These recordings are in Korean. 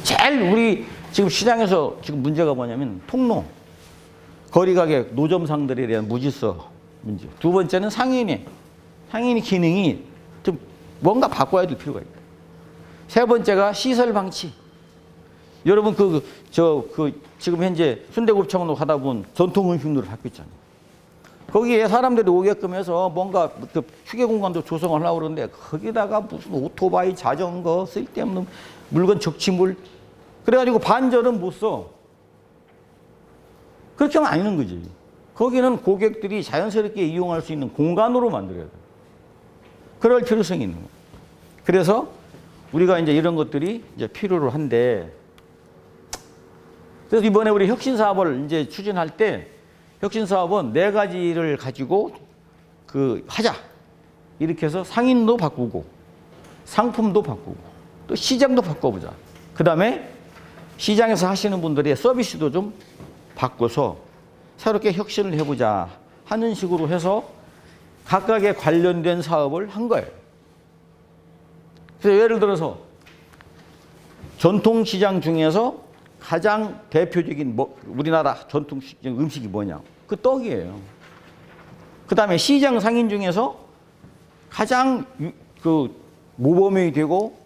제일 우리 지금 시장에서 지금 문제가 뭐냐면 통로, 거리가게 노점상들에 대한 무질서 문제. 두 번째는 상인의 기능이 좀 뭔가 바꿔야 될 필요가 있다. 세 번째가 시설 방치. 여러분 지금 현재 순대곱창으로 하다 보면 전통 음식으로 바뀌었잖아요. 거기에 사람들이 오게끔 해서 뭔가 휴게 공간도 조성을 하려고 그러는데 거기다가 무슨 오토바이, 자전거, 쓸데없는 물건 적치물 그래가지고 반절은 못 써. 그렇게 하면 아니는 거지. 거기는 고객들이 자연스럽게 이용할 수 있는 공간으로 만들어야 돼. 그럴 필요성이 있는 거예요. 그래서 우리가 이제 이런 것들이 이제 필요로 한데, 그래서 이번에 우리 혁신 사업을 이제 추진할 때 혁신 사업은 4가지를 가지고 하자. 이렇게 해서 상인도 바꾸고 상품도 바꾸고 또 시장도 바꿔보자. 그 다음에 시장에서 하시는 분들의 서비스도 좀 바꿔서 새롭게 혁신을 해보자 하는 식으로 해서 각각에 관련된 사업을 한 거예요. 그래서 예를 들어서 전통시장 중에서 가장 대표적인 우리나라 전통시장 음식이 뭐냐? 그 떡이에요. 그 다음에 시장 상인 중에서 가장 모범이 되고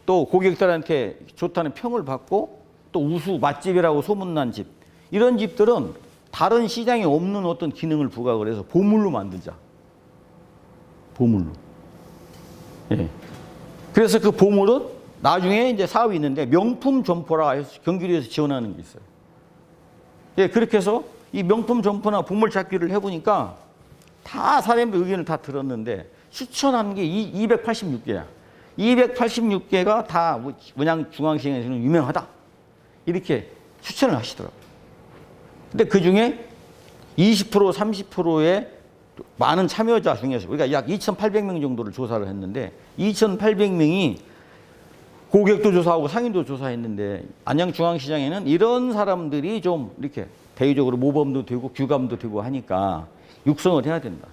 또 고객들한테 좋다는 평을 받고 또 우수 맛집이라고 소문난 집. 이런 집들은 다른 시장에 없는 어떤 기능을 부각을 해서 보물로 만들자. 보물로. 예. 그래서 그 보물은 나중에 이제 사업이 있는데 명품 점포라 해서 경기도에서 지원하는 게 있어요. 예, 그렇게 해서 이 명품 점포나 보물 찾기를 해보니까 다 사람들 의견을 다 들었는데 추천한 게 286개야. 286개가 다 문양중앙시장에서는 유명하다. 이렇게 추천을 하시더라고요. 근데 그 중에 20%, 30%의 많은 참여자 중에서 우리가 약 2,800명 정도를 조사를 했는데 2,800명이 고객도 조사하고 상인도 조사했는데 안양중앙시장에는 이런 사람들이 좀 이렇게 대외적으로 모범도 되고 규감도 되고 하니까 육성을 해야 된다.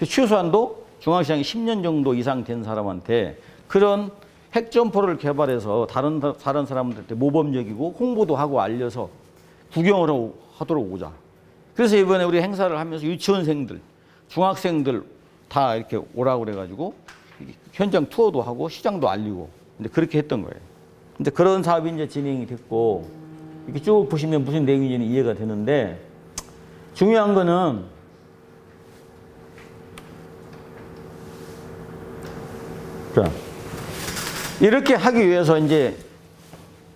최소한도 중앙시장이 10년 정도 이상 된 사람한테 그런 핵점포를 개발해서 다른 사람들한테 모범적이고 홍보도 하고 알려서 구경을 하도록 오자. 그래서 이번에 우리 행사를 하면서 유치원생들, 중학생들 다 이렇게 오라고 그래가지고 현장 투어도 하고 시장도 알리고 근데 그렇게 했던 거예요. 근데 그런 사업이 이제 진행이 됐고 이렇게 쭉 보시면 무슨 내용인지는 이해가 되는데 중요한 거는 자, 이렇게 하기 위해서 이제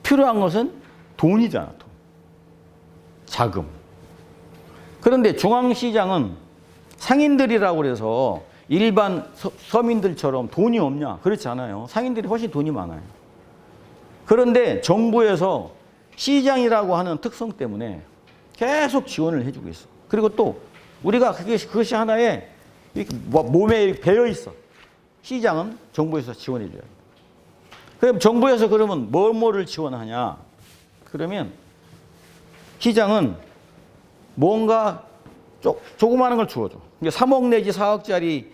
필요한 것은 돈이잖아, 돈. 자금. 그런데 중앙시장은 상인들이라고 그래서 일반 서민들처럼 돈이 없냐? 그렇지 않아요. 상인들이 훨씬 돈이 많아요. 그런데 정부에서 시장이라고 하는 특성 때문에 계속 지원을 해주고 있어. 그리고 또 우리가 그것이 하나의 몸에 배어 있어. 시장은 정부에서 지원해 줘요. 그럼 정부에서 그러면 뭐를 지원하냐? 그러면 시장은 뭔가 조그마한 걸 주어줘. 3억 내지 4억짜리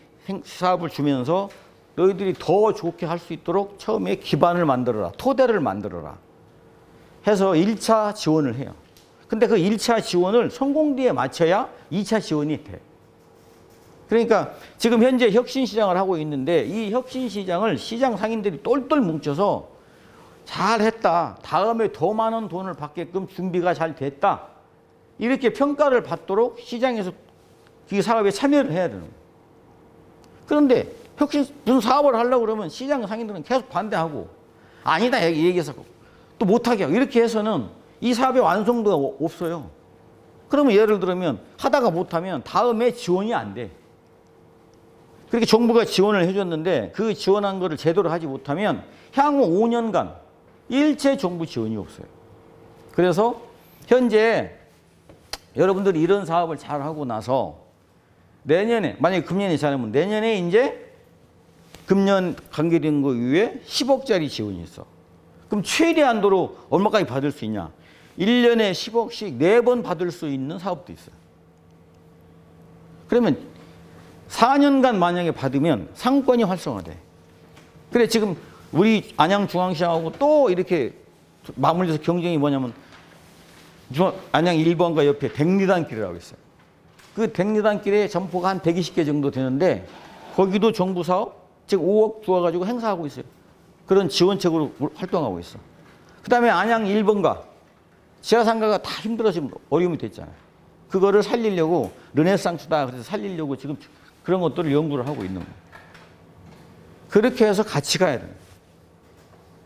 사업을 주면서 너희들이 더 좋게 할 수 있도록 처음에 기반을 만들어라. 토대를 만들어라. 해서 1차 지원을 해요. 근데 그 1차 지원을 성공기에 맞춰야 2차 지원이 돼. 그러니까 지금 현재 혁신시장을 하고 있는데 이 혁신시장을 시장 상인들이 똘똘 뭉쳐서 잘했다. 다음에 더 많은 돈을 받게끔 준비가 잘 됐다. 이렇게 평가를 받도록 시장에서 이 사업에 참여를 해야 되는 거예요. 그런데 혁신 무슨 사업을 하려고 그러면 시장 상인들은 계속 반대하고 아니다 얘기해서 또 못하게 하고 이렇게 해서는 이 사업의 완성도가 없어요. 그러면 예를 들면 하다가 못하면 다음에 지원이 안 돼. 그렇게 정부가 지원을 해줬는데 그 지원한 거를 제대로 하지 못하면 향후 5년간 일체 정부 지원이 없어요. 그래서 현재 여러분들이 이런 사업을 잘 하고 나서 내년에 만약에 금년에 잘하면 내년에 이제 금년 관계된 거 이후에 10억짜리 지원이 있어. 그럼 최대한도로 얼마까지 받을 수 있냐? 1년에 10억씩 4번 받을 수 있는 사업도 있어요. 그러면 4년간 만약에 받으면 상권이 활성화돼. 그래 지금 우리 안양중앙시장하고 또 이렇게 맞물려서 경쟁이 뭐냐면 안양 1번가 옆에 백리단길이라고 있어요. 그 백리단길에 점포가 한 120개 정도 되는데 거기도 정부 사업, 즉 5억 주어가지고 행사하고 있어요. 그런 지원책으로 활동하고 있어. 그 다음에 안양 1번가 지하상가가 다 힘들어 지금 어려움이 됐잖아요. 그거를 살리려고 르네상스다 그래서 살리려고 지금 그런 것들을 연구를 하고 있는 거예요. 그렇게 해서 같이 가야 돼요.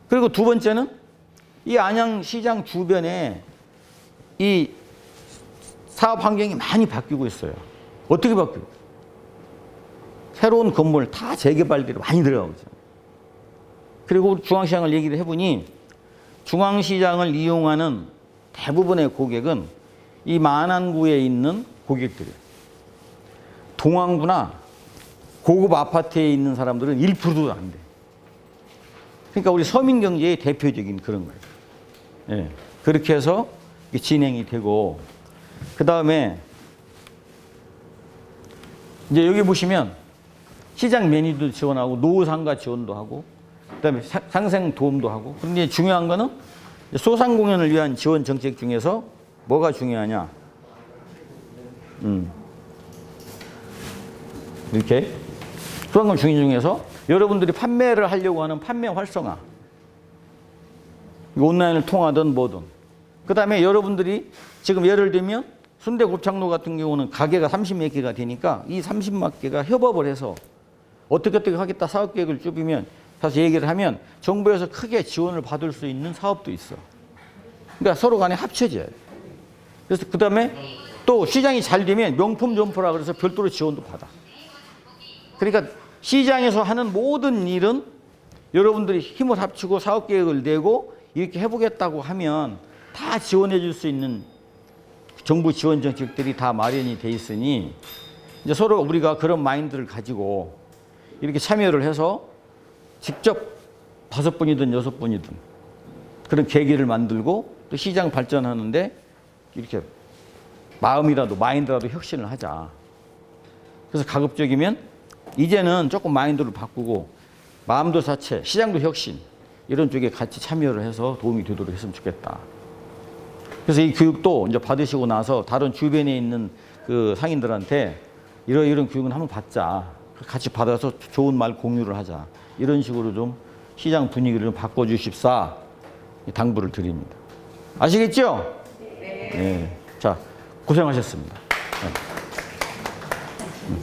그리고 두 번째는 이 안양시장 주변에 이 사업 환경이 많이 바뀌고 있어요. 어떻게 바뀌고? 새로운 건물 다 재개발들이 많이 들어가고 있어요. 그리고 중앙시장을 얘기를 해보니 중앙시장을 이용하는 대부분의 고객은 이 만안구에 있는 고객들이에요. 동안구나 고급 아파트에 있는 사람들은 1%도 안 돼. 그러니까 우리 서민 경제의 대표적인 그런 거예요. 예. 그렇게 해서 진행이 되고, 그 다음에 이제 여기 보시면 시장 매니도 지원하고 노후상가 지원도 하고, 그 다음에 상생 도움도 하고. 그런데 중요한 거는 소상공인을 위한 지원 정책 중에서 뭐가 중요하냐? 이렇게 소상공인 중인 중에서 여러분들이 판매를 하려고 하는 판매 활성화, 온라인을 통하든 뭐든. 그 다음에 여러분들이 지금 예를 들면 순대 곱창로 같은 경우는 가게가 30몇 개가 되니까 이 30몇 개가 협업을 해서 어떻게 하겠다 사업 계획을 쭈비면 사실 얘기를 하면 정부에서 크게 지원을 받을 수 있는 사업도 있어. 그러니까 서로 간에 합쳐져야 돼. 그래서 그 다음에 또 시장이 잘 되면 명품 점포라 그래서 별도로 지원도 받아. 그러니까 시장에서 하는 모든 일은 여러분들이 힘을 합치고 사업 계획을 내고 이렇게 해보겠다고 하면 다 지원해 줄 수 있는 정부 지원 정책들이 다 마련이 돼 있으니 이제 서로 우리가 그런 마인드를 가지고 이렇게 참여를 해서 직접 5분이든 6분이든 그런 계기를 만들고 또 시장 발전하는데 이렇게 마음이라도 마인드라도 혁신을 하자. 그래서 가급적이면 이제는 조금 마인드를 바꾸고 마음도 자체, 시장도 혁신 이런 쪽에 같이 참여를 해서 도움이 되도록 했으면 좋겠다. 그래서 이 교육도 이제 받으시고 나서 다른 주변에 있는 그 상인들한테 이런 교육은 한번 받자. 같이 받아서 좋은 말 공유를 하자. 이런 식으로 좀 시장 분위기를 좀 바꿔주십사 당부를 드립니다. 아시겠죠? 네. 자, 고생하셨습니다. 네.